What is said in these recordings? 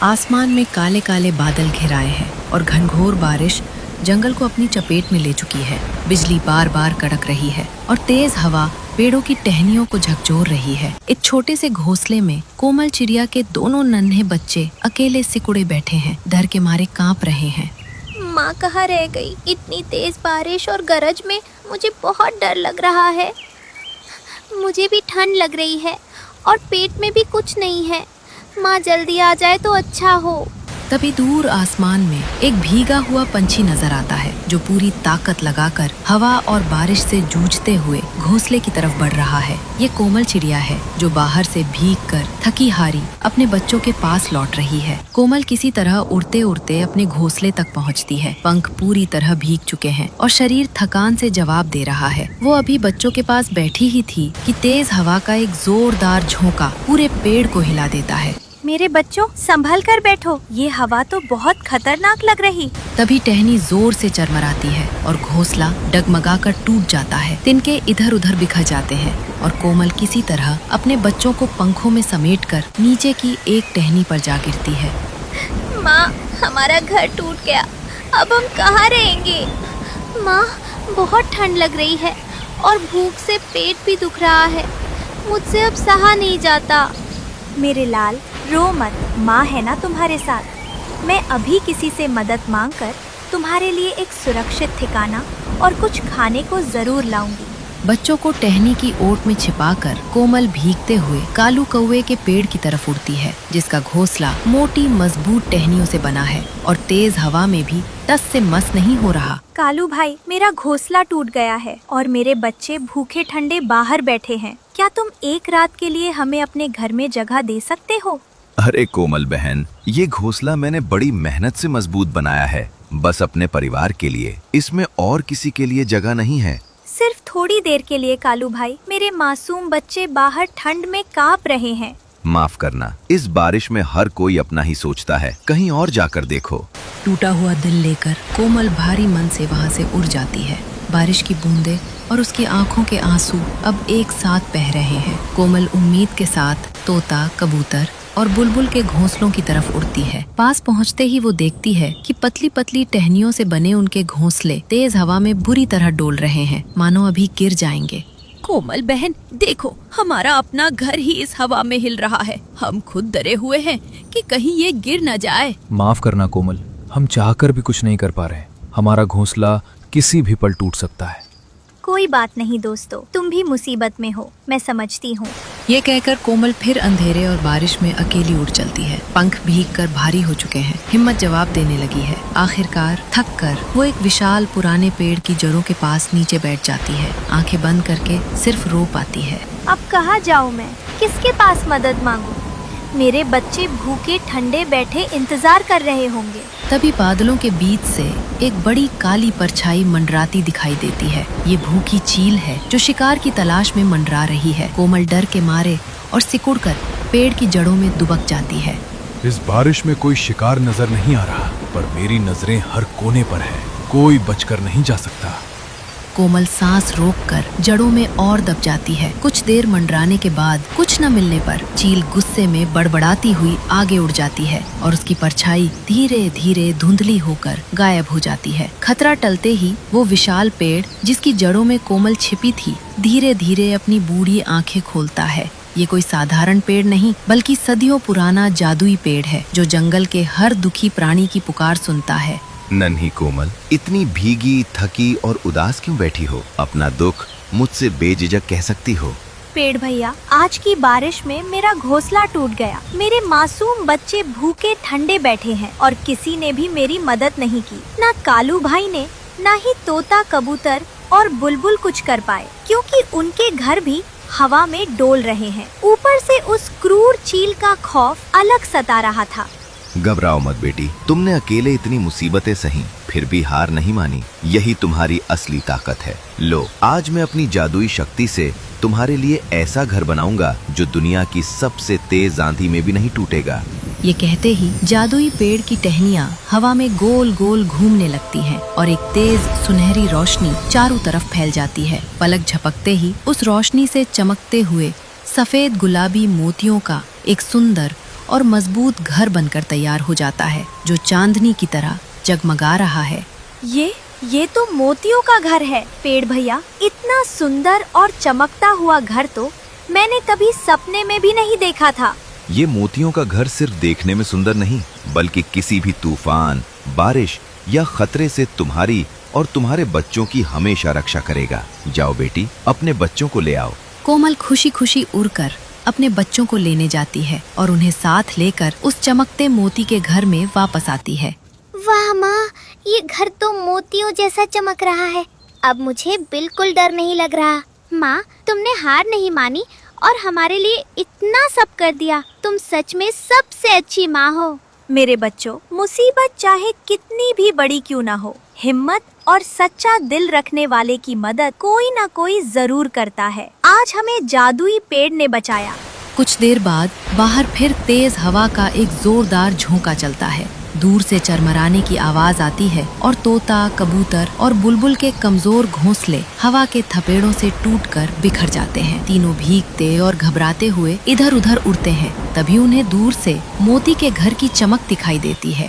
आसमान में काले काले बादल घिराए हैं और घनघोर बारिश जंगल को अपनी चपेट में ले चुकी है। बिजली बार बार कड़क रही है और तेज हवा पेड़ों की टहनियों को झकझोर रही है। एक छोटे से घोंसले में कोमल चिड़िया के दोनों नन्हे बच्चे अकेले सिकुड़े बैठे हैं, डर के मारे कांप रहे हैं। माँ कहाँ रह गई? इतनी तेज बारिश और गरज में मुझे बहुत डर लग रहा है। मुझे भी ठंड लग रही है और पेट में भी कुछ नहीं है। माँ जल्दी आ जाए तो अच्छा हो। तभी दूर आसमान में एक भीगा हुआ पंछी नजर आता है जो पूरी ताकत लगाकर हवा और बारिश से जूझते हुए घोंसले की तरफ बढ़ रहा है। ये कोमल चिड़िया है जो बाहर से भीगकर थकी हारी अपने बच्चों के पास लौट रही है। कोमल किसी तरह उड़ते उड़ते अपने घोंसले तक पहुंचती है। पंख पूरी तरह भीग चुके हैं और शरीर थकान से जवाब दे रहा है। वो अभी बच्चों के पास बैठी ही थी कि तेज हवा का एक जोरदार झोंका पूरे पेड़ को हिला देता है। मेरे बच्चों, संभल कर बैठो, ये हवा तो बहुत खतरनाक लग रही। तभी टहनी जोर से चरमराती है और घोंसला डगमगाकर टूट जाता है। तिनके इधर उधर बिखर जाते हैं और कोमल किसी तरह अपने बच्चों को पंखों में समेटकर नीचे की एक टहनी पर जा गिरती है। माँ, हमारा घर टूट गया, अब हम कहाँ रहेंगे? माँ, बहुत ठंड लग रही है और भूख से पेट भी दुख रहा है। मुझसे अब सहा नहीं जाता। मेरे लाल, रो मत, माँ है ना तुम्हारे साथ। मैं अभी किसी से मदद मांगकर तुम्हारे लिए एक सुरक्षित ठिकाना और कुछ खाने को जरूर लाऊंगी। बच्चों को टहनी की ओट में छिपाकर कोमल भीगते हुए कालू कौवे के पेड़ की तरफ उड़ती है, जिसका घोंसला मोटी मजबूत टहनियों से बना है और तेज हवा में भी टस से मस नहीं हो रहा। कालू भाई, मेरा घोंसला टूट गया है और मेरे बच्चे भूखे ठंडे बाहर बैठे हैं। क्या तुम एक रात के लिए हमें अपने घर में जगह दे सकते हो? अरे कोमल बहन, ये घोंसला मैंने बड़ी मेहनत से मजबूत बनाया है, बस अपने परिवार के लिए। इसमें और किसी के लिए जगह नहीं है। सिर्फ थोड़ी देर के लिए कालू भाई, मेरे मासूम बच्चे बाहर ठंड में कांप रहे हैं। माफ करना, इस बारिश में हर कोई अपना ही सोचता है, कहीं और जाकर देखो। टूटा हुआ दिल लेकर कोमल भारी मन से वहाँ से उड़ जाती है। बारिश की बूंदें और उसकी आंखों के आंसू अब एक साथ बह रहे हैं। कोमल उम्मीद के साथ तोता, कबूतर और बुलबुल के घोंसलों की तरफ उड़ती है। पास पहुंचते ही वो देखती है कि पतली पतली टहनियों से बने उनके घोंसले तेज हवा में बुरी तरह डोल रहे हैं, मानो अभी गिर जाएंगे। कोमल बहन, देखो, हमारा अपना घर ही इस हवा में हिल रहा है। हम खुद डरे हुए हैं कि कहीं ये गिर न जाए। माफ करना कोमल, हम चाहकर भी कुछ नहीं कर पा रहे। हमारा घोंसला किसी भी पल टूट सकता है। कोई बात नहीं दोस्तों, तुम भी मुसीबत में हो, मैं समझती हूँ। ये कहकर कोमल फिर अंधेरे और बारिश में अकेली उड़ चलती है। पंख भीगकर भारी हो चुके हैं, हिम्मत जवाब देने लगी है। आखिरकार थक कर वो एक विशाल पुराने पेड़ की जड़ों के पास नीचे बैठ जाती है। आंखें बंद करके सिर्फ रो पाती है। अब कहाँ जाऊँ मैं? किसके पास मदद मांगूं? मेरे बच्चे भूखे ठंडे बैठे इंतजार कर रहे होंगे। तभी बादलों के बीच से एक बड़ी काली परछाई मंडराती दिखाई देती है। ये भूखी चील है जो शिकार की तलाश में मंडरा रही है। कोमल डर के मारे और सिकुड़कर पेड़ की जड़ों में दुबक जाती है। इस बारिश में कोई शिकार नजर नहीं आ रहा, पर मेरी नजरें हर कोने पर है। कोई बचकर नहीं जा सकता। कोमल सांस रोककर जड़ों में और दब जाती है। कुछ देर मंडराने के बाद कुछ न मिलने पर चील गुस्से में बड़बड़ाती हुई आगे उड़ जाती है और उसकी परछाई धीरे धीरे धुंधली होकर गायब हो जाती है। खतरा टलते ही वो विशाल पेड़ जिसकी जड़ों में कोमल छिपी थी धीरे धीरे अपनी बूढ़ी आंखें खोलता है। ये कोई साधारण पेड़ नहीं, बल्कि सदियों पुराना जादुई पेड़ है जो जंगल के हर दुखी प्राणी की पुकार सुनता है। नन्ही कोमल, इतनी भीगी, थकी और उदास क्यों बैठी हो? अपना दुख मुझसे बेझिझक कह सकती हो। पेड़ भैया, आज की बारिश में मेरा घोंसला टूट गया। मेरे मासूम बच्चे भूखे ठंडे बैठे हैं और किसी ने भी मेरी मदद नहीं की। ना कालू भाई ने, ना ही तोता, कबूतर और बुलबुल कुछ कर पाए, क्योंकि उनके घर भी हवा में डोल रहे हैं। ऊपर से उस क्रूर चील का खौफ अलग सता रहा था। घबराओ मत बेटी, तुमने अकेले इतनी मुसीबतें सही, फिर भी हार नहीं मानी। यही तुम्हारी असली ताकत है। लो, आज मैं अपनी जादुई शक्ति से तुम्हारे लिए ऐसा घर बनाऊंगा जो दुनिया की सबसे तेज आंधी में भी नहीं टूटेगा। ये कहते ही जादुई पेड़ की टहनियाँ हवा में गोल गोल घूमने लगती हैं और एक तेज सुनहरी रोशनी चारों तरफ फैल जाती है। पलक झपकते ही उस रोशनी से चमकते हुए सफेद गुलाबी मोतियों का एक सुंदर और मजबूत घर बनकर तैयार हो जाता है, जो चांदनी की तरह जगमगा रहा है। ये तो मोतियों का घर है पेड़ भैया। इतना सुंदर और चमकता हुआ घर तो मैंने कभी सपने में भी नहीं देखा था। ये मोतियों का घर सिर्फ देखने में सुंदर नहीं, बल्कि किसी भी तूफान, बारिश या खतरे से तुम्हारी और तुम्हारे बच्चों की हमेशा रक्षा करेगा। जाओ बेटी, अपने बच्चों को ले आओ। कोमल खुशी खुशी उड़कर अपने बच्चों को लेने जाती है और उन्हें साथ लेकर उस चमकते मोती के घर में वापस आती है। वाह माँ, ये घर तो मोतियों जैसा चमक रहा है। अब मुझे बिल्कुल डर नहीं लग रहा। माँ, तुमने हार नहीं मानी और हमारे लिए इतना सब कर दिया। तुम सच में सबसे अच्छी माँ हो। मेरे बच्चों, मुसीबत चाहे कितनी भी बड़ी क्यों ना हो, हिम्मत और सच्चा दिल रखने वाले की मदद कोई ना कोई जरूर करता है। आज हमें जादुई पेड़ ने बचाया। कुछ देर बाद बाहर फिर तेज हवा का एक जोरदार झोंका चलता है। दूर से चरमराने की आवाज आती है और तोता, कबूतर और बुलबुल के कमजोर घोंसले हवा के थपेड़ों से टूटकर बिखर जाते हैं। तीनों भीगते और घबराते हुए इधर उधर उड़ते हैं। तभी उन्हें दूर से मोती के घर की चमक दिखाई देती है।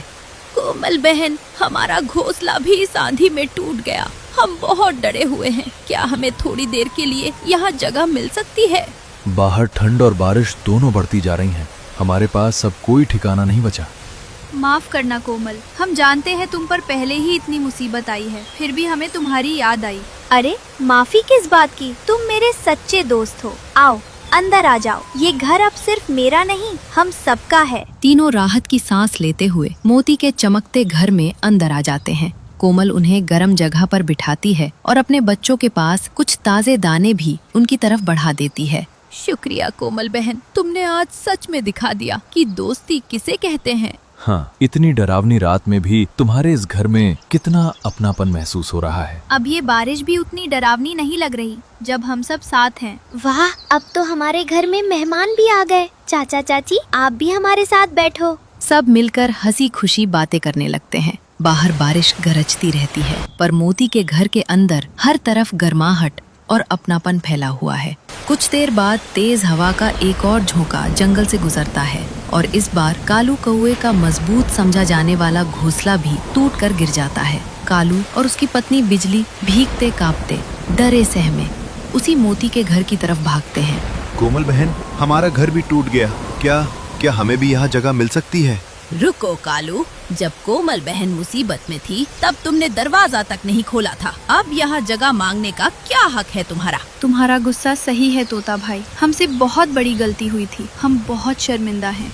कोमल बहन, हमारा घोंसला भी इस आंधी में टूट गया। हम बहुत डरे हुए हैं। क्या हमें थोड़ी देर के लिए यहाँ जगह मिल सकती है? बाहर ठंड और बारिश दोनों बढ़ती जा रही हैं। हमारे पास अब कोई ठिकाना नहीं बचा। माफ करना कोमल, हम जानते हैं तुम पर पहले ही इतनी मुसीबत आई है, फिर भी हमें तुम्हारी याद आई। अरे माफी किस बात की? तुम मेरे सच्चे दोस्त हो। आओ अंदर आ जाओ। ये घर अब सिर्फ मेरा नहीं, हम सबका है। तीनों राहत की सांस लेते हुए मोती के चमकते घर में अंदर आ जाते हैं। कोमल उन्हें गर्म जगह पर बिठाती है और अपने बच्चों के पास कुछ ताजे दाने भी उनकी तरफ बढ़ा देती है। शुक्रिया कोमल बहन, तुमने आज सच में दिखा दिया कि दोस्ती किसे कहते हैं। हाँ, इतनी डरावनी रात में भी तुम्हारे इस घर में कितना अपनापन महसूस हो रहा है। अब ये बारिश भी उतनी डरावनी नहीं लग रही जब हम सब साथ हैं। वाह, अब तो हमारे घर में मेहमान भी आ गए। चाचा चाची, आप भी हमारे साथ बैठो। सब मिलकर हंसी खुशी बातें करने लगते हैं। बाहर बारिश गरजती रहती है, पर मोती के घर के अंदर हर तरफ गर्माहट और अपनापन फैला हुआ है। कुछ देर बाद तेज हवा का एक और झोंका जंगल से गुजरता है और इस बार कालू कौवे का मजबूत समझा जाने वाला घोंसला भी टूटकर गिर जाता है। कालू और उसकी पत्नी बिजली भीगते कांपते, डरे सहमे उसी मोती के घर की तरफ भागते हैं। कोमल बहन, हमारा घर भी टूट गया। क्या हमें भी यहाँ जगह मिल सकती है? रुको कालू, जब कोमल बहन मुसीबत में थी तब तुमने दरवाजा तक नहीं खोला था। अब यहाँ जगह मांगने का क्या हक है तुम्हारा? तुम्हारा गुस्सा सही है तोता भाई, हमसे बहुत बड़ी गलती हुई थी। हम बहुत शर्मिंदा हैं।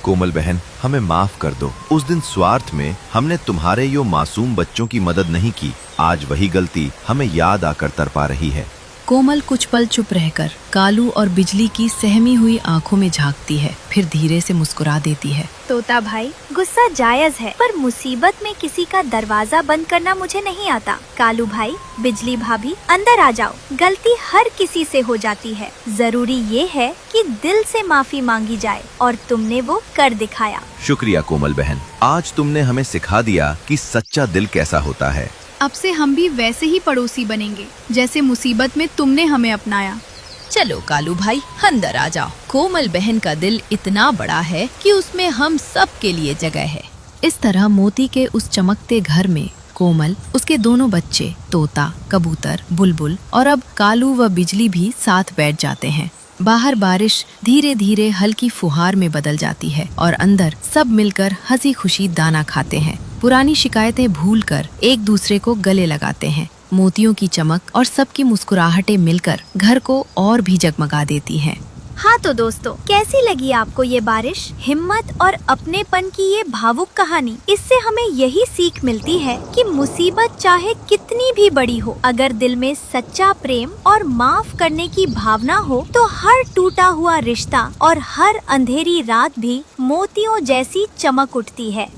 कोमल बहन, हमें माफ कर दो। उस दिन स्वार्थ में हमने तुम्हारे यो मासूम बच्चों की मदद नहीं की। आज वही गलती हमें याद आकर तड़पा रही है। कोमल कुछ पल चुप रहकर कालू और बिजली की सहमी हुई आंखों में झांकती है, फिर धीरे से मुस्कुरा देती है। तोता भाई, गुस्सा जायज है, पर मुसीबत में किसी का दरवाजा बंद करना मुझे नहीं आता। कालू भाई, बिजली भाभी, अंदर आ जाओ। गलती हर किसी से हो जाती है। जरूरी ये है कि दिल से माफी मांगी जाए और तुमने वो कर दिखाया। शुक्रिया कोमल बहन, आज तुमने हमें सिखा दिया कि सच्चा दिल कैसा होता है। अब से हम भी वैसे ही पड़ोसी बनेंगे जैसे मुसीबत में तुमने हमें अपनाया। चलो कालू भाई, अंदर आ जाओ। कोमल बहन का दिल इतना बड़ा है कि उसमें हम सब के लिए जगह है। इस तरह मोती के उस चमकते घर में कोमल, उसके दोनों बच्चे तोता, कबूतर, बुलबुल और अब कालू व बिजली भी साथ बैठ जाते हैं। बाहर बारिश धीरे धीरे हल्की फुहार में बदल जाती है और अंदर सब मिलकर हंसी खुशी दाना खाते हैं। पुरानी शिकायतें भूलकर एक दूसरे को गले लगाते हैं। मोतियों की चमक और सबकी मुस्कुराहटें मिलकर घर को और भी जगमगा देती हैं। हाँ तो दोस्तों, कैसी लगी आपको ये बारिश? हिम्मत और अपनेपन की ये भावुक कहानी। इससे हमें यही सीख मिलती है कि मुसीबत चाहे कितनी भी बड़ी हो, अगर दिल में सच्चा प्रेम और माफ करने की भावना हो तो हर टूटा हुआ रिश्ता और हर अंधेरी रात भी मोतियों जैसी चमक उठती है।